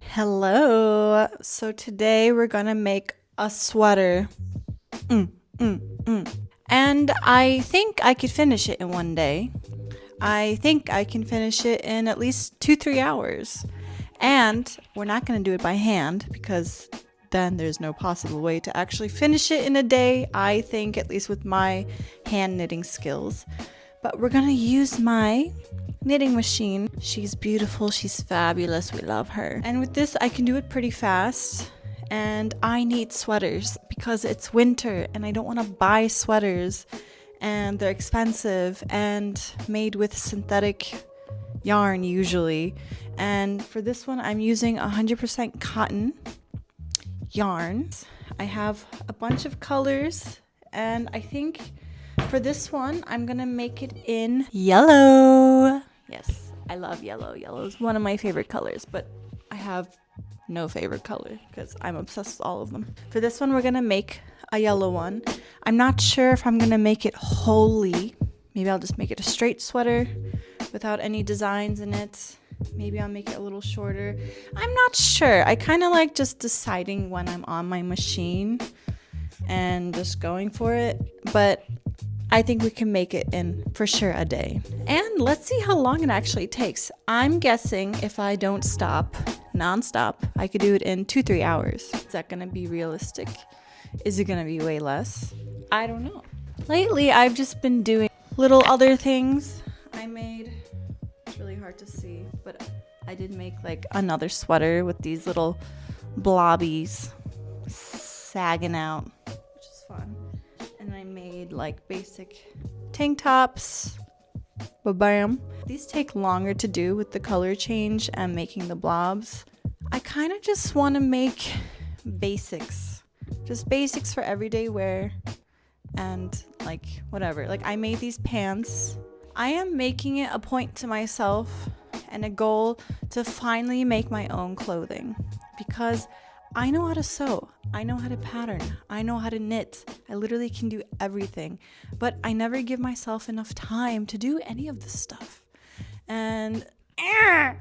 Hello. So today we're gonna make a sweater. Mm, mm, mm. And I think I could finish it in one day. I think I can finish it in at least 2-3 hours. And we're not gonna do it by hand because then there's no possible way to actually finish it in a day, I think, at least with my hand knitting skills. But we're gonna use my knitting machine. She's beautiful, she's fabulous, we love her. And with this, I can do it pretty fast. And I need sweaters because it's winter and I don't want to buy sweaters. And they're expensive and made with synthetic yarn usually. And for this one, I'm using 100% cotton yarn. I have a bunch of colors, and I think for this one, I'm gonna make it in yellow. Yes, I love yellow. Yellow is one of my favorite colors, but I have no favorite color because I'm obsessed with all of them. For this one, we're gonna make a yellow one. I'm not sure if I'm gonna make it wholly. Maybe I'll just make it a straight sweater without any designs in it. Maybe I'll make it a little shorter. I'm not sure. I kind of like just deciding when I'm on my machine and just going for it. But I think we can make it in for sure a day. And let's see how long it actually takes. I'm guessing if I don't stop non-stop, I could do it in 2-3 hours. Is that gonna be realistic? Is it gonna be way less? I don't know. Lately, I've just been doing little other things. I made, it's really hard to see, but I did make like another sweater with these little blobbies sagging out, which is fun. And I made like basic tank tops. Ba-bam. These take longer to do with the color change and making the blobs. I kind of just want to make basics. Just basics for everyday wear and like whatever. Like I made these pants. I am making it a point to myself and a goal to finally make my own clothing because I know how to sew, I know how to pattern, I know how to knit. I literally can do everything, but I never give myself enough time to do any of this stuff. And I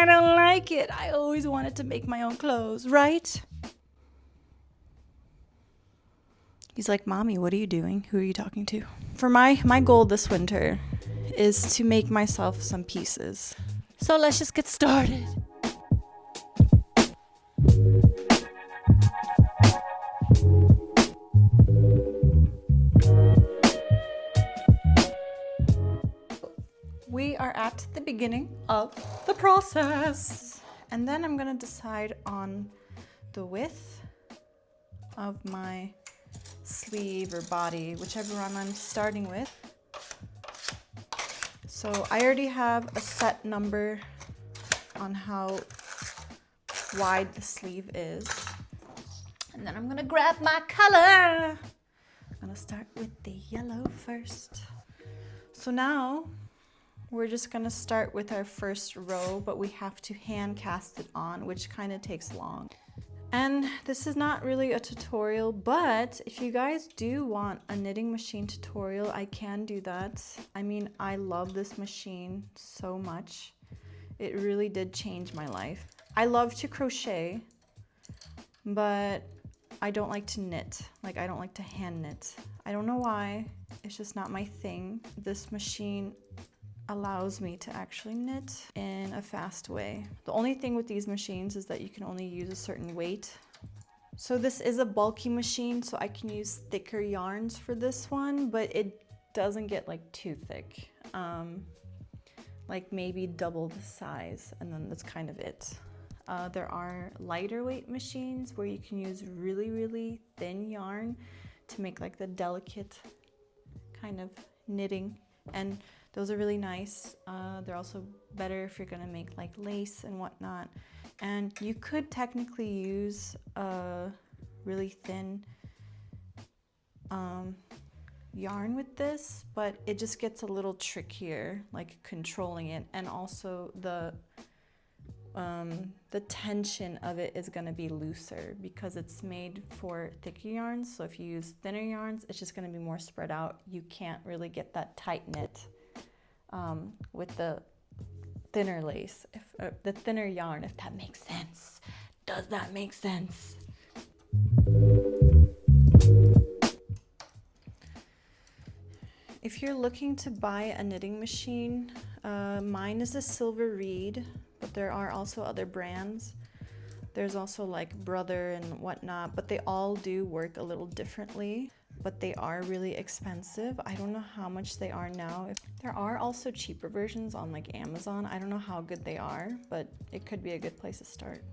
don't like it. I always wanted to make my own clothes, right? He's like, "Mommy, what are you doing? Who are you talking to?" For my goal this winter is to make myself some pieces. So let's just get started. We are at the beginning of the process. And then I'm gonna decide on the width of my sleeve or body, whichever one I'm starting with. So I already have a set number on how wide the sleeve is. And then I'm gonna grab my color. I'm gonna start with the yellow first. So now we're just gonna start with our first row, but we have to hand cast it on, which kind of takes long. And this is not really a tutorial, but if you guys do want a knitting machine tutorial, I can do that. I mean, I love this machine so much. It really did change my life. I love to crochet, but I don't like to knit. Like, I don't like to hand knit. I don't know why. It's just not my thing. This machine allows me to actually knit in a fast way. The only thing with these machines is that you can only use a certain weight. So this is a bulky machine, so I can use thicker yarns for this one, but it doesn't get like too thick. Like maybe double the size, and then that's kind of it. There are lighter weight machines where you can use really, really thin yarn to make like the delicate kind of knitting, and those are really nice. They're also better if you're gonna make like lace and whatnot. And you could technically use a really thin yarn with this, but it just gets a little trickier, like controlling it. And also the the tension of it is gonna be looser because it's made for thicker yarns. So if you use thinner yarns, it's just gonna be more spread out. You can't really get that tight knit with the thinner lace, the thinner yarn, if that makes sense. Does that make sense? If you're looking to buy a knitting machine, mine is a Silver Reed, but there are also other brands. There's also like Brother and whatnot, but they all do work a little differently, but they are really expensive. I don't know how much they are now. There are also cheaper versions on like Amazon. I don't know how good they are, but it could be a good place to start.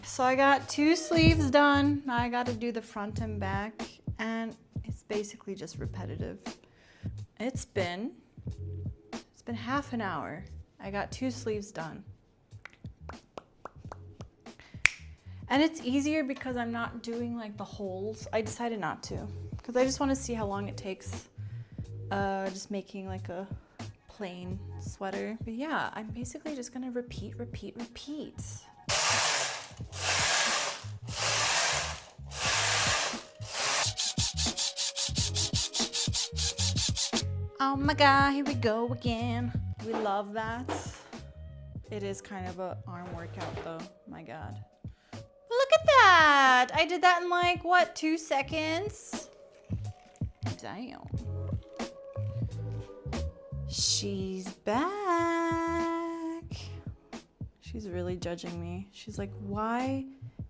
So I got 2 sleeves done. Now I got to do the front and back, and it's basically just repetitive. It's been half an hour. I got 2 sleeves done. And it's easier because I'm not doing like the holes. I decided not to because I just want to see how long it takes just making like a plain sweater. But yeah, I'm basically just gonna repeat. Oh my God, here we go again. We love that. It is kind of an arm workout though, my God. Look at that! I did that in like, what, 2 seconds? Damn. She's back. She's really judging me. She's like, why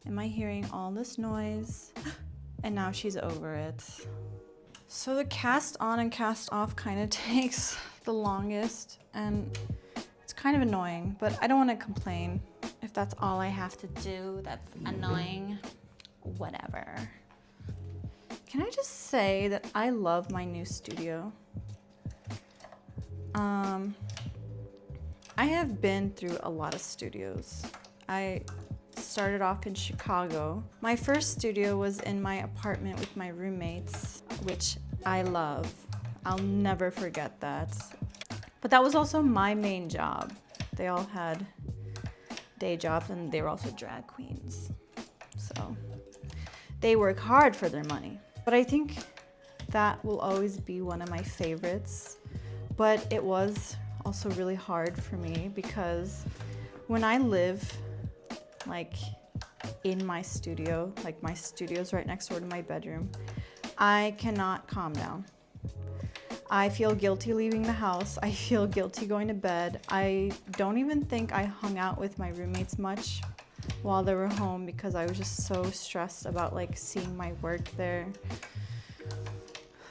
am I hearing all this noise? And now she's over it. So the cast on and cast off kind of takes the longest, and it's kind of annoying, but I don't want to complain. If that's all I have to do, that's annoying. Whatever. Can I just say that I love my new studio? I have been through a lot of studios. I started off in Chicago. My first studio was in my apartment with my roommates, which I love. I'll never forget that. But that was also my main job. They all had day jobs and they were also drag queens. So they work hard for their money. But I think that will always be one of my favorites. But it was also really hard for me because when I live like in my studio, like my studio's right next door to my bedroom, I cannot calm down. I feel guilty leaving the house. I feel guilty going to bed. I don't even think I hung out with my roommates much while they were home because I was just so stressed about like seeing my work there.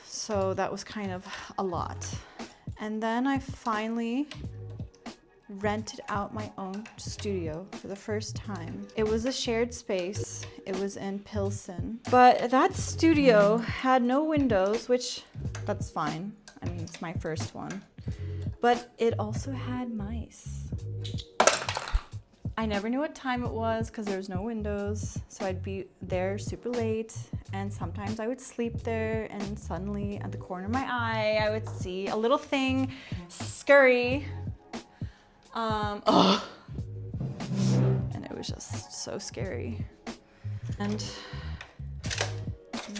So that was kind of a lot. And then I finally rented out my own studio for the first time. It was a shared space. It was in Pilsen. But that studio had no windows, which that's fine. I mean, it's my first one. But it also had mice. I never knew what time it was because there was no windows. So I'd be there super late. And sometimes I would sleep there and suddenly at the corner of my eye, I would see a little thing scurry. And it was just so scary. And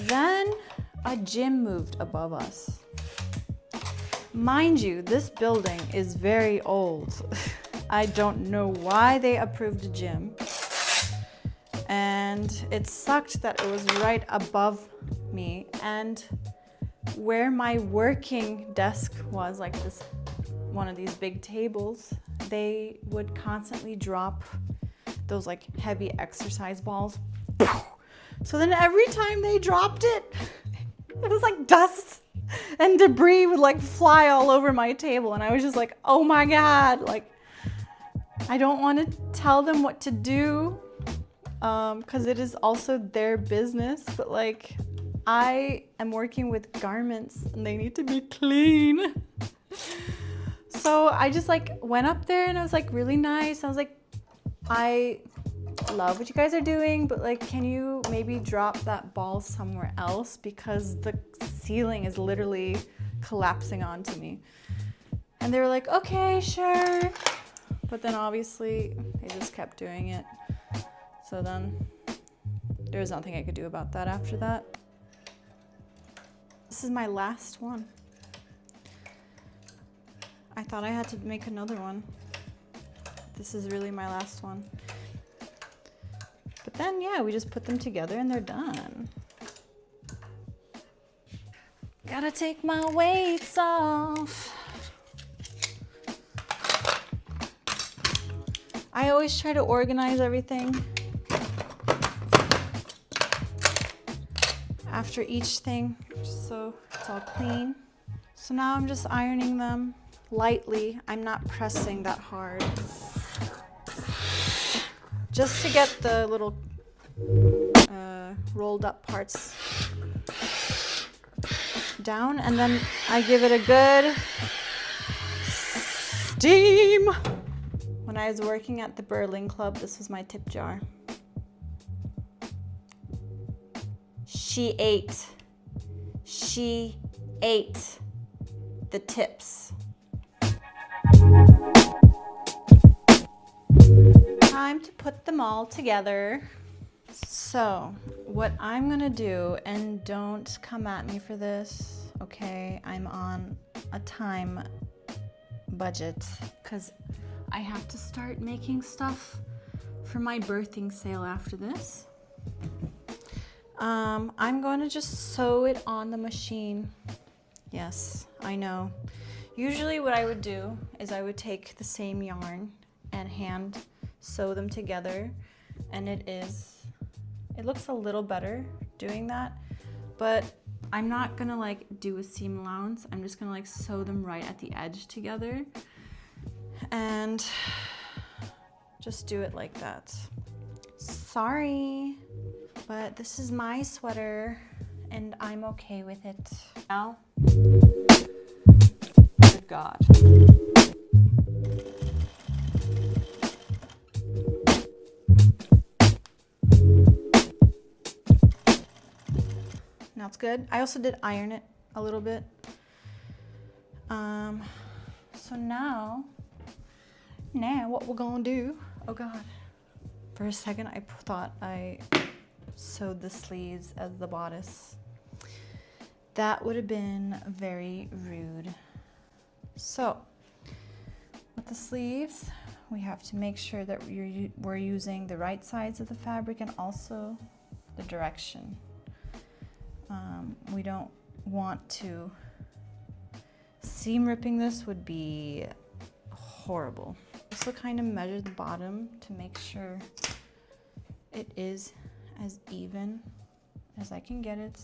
then a gym moved above us. Mind you, this building is very old. I don't know why they approved a gym. And it sucked that it was right above me. And where my working desk was, like this, one of these big tables, they would constantly drop those like heavy exercise balls. So then every time they dropped it, it was like dust and debris would like fly all over my table. And I was just like, oh my God, like, I don't want to tell them what to do because it is also their business. But like, I am working with garments and they need to be clean. So I just like went up there and I was like really nice. I was like, I love what you guys are doing, but like, can you maybe drop that ball somewhere else because the ceiling is literally collapsing onto me. And they were like, okay, sure. But then obviously they just kept doing it. So then there was nothing I could do about that after that. This is my last one. I thought I had to make another one. This is really my last one. But then, yeah, we just put them together and they're done. Gotta take my weights off. I always try to organize everything after each thing, just so it's all clean. So now I'm just ironing them lightly. I'm not pressing that hard. Just to get the little rolled up parts down, and then I give it a good steam. When I was working at the Berlin Club, this was my tip jar. She ate the tips. Time to put them all together. So what I'm gonna do, and don't come at me for this, okay? I'm on a time budget because I have to start making stuff for my birthing sale after this. I'm going to just sew it on the machine. Yes, I know. Usually what I would do is I would take the same yarn and hand sew them together, and it looks a little better doing that, but I'm not gonna like do a seam allowance. I'm just gonna like sew them right at the edge together and just do it like that. Sorry, but this is my sweater and I'm okay with it. Now, good God. Now it's good. I also did iron it a little bit. So now Now what we're gonna do, oh God. For a second I thought I sewed the sleeves as the bodice. That would have been very rude. So with the sleeves, we have to make sure that we're using the right sides of the fabric and also the direction. We don't want to, seam ripping this would be horrible. Also kind of measure the bottom to make sure it is as even as I can get it.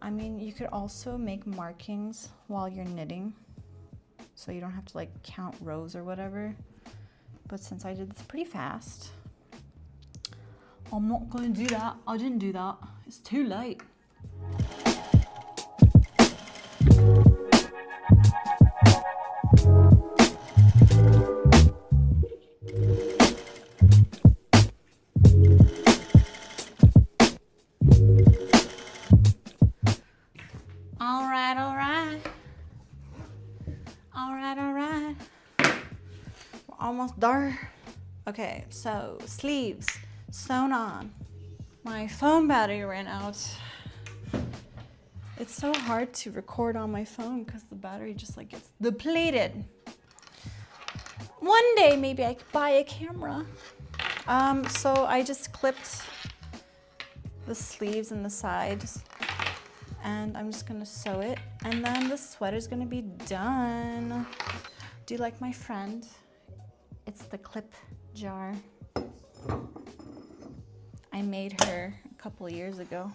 I mean, you could also make markings while you're knitting, so you don't have to like count rows or whatever. But since I did this pretty fast, I'm not gonna do that. I didn't do that. It's too late. All right, all right. All right, all right. We're almost there. Okay, so sleeves sewn on. My phone battery ran out. It's so hard to record on my phone because the battery just like gets depleted. One day maybe I could buy a camera. So I just clipped the sleeves and the sides, and I'm just gonna sew it, and then the sweater's gonna be done. Do you like my friend? It's the clip jar. I made her a couple of years ago.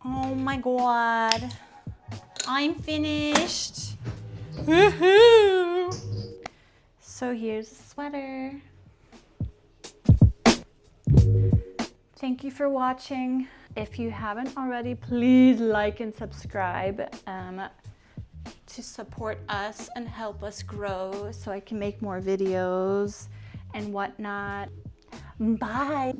Oh my God, I'm finished. Woohoo! So here's the sweater. Thank you for watching. If you haven't already, please like and subscribe to support us and help us grow so I can make more videos and whatnot. Bye.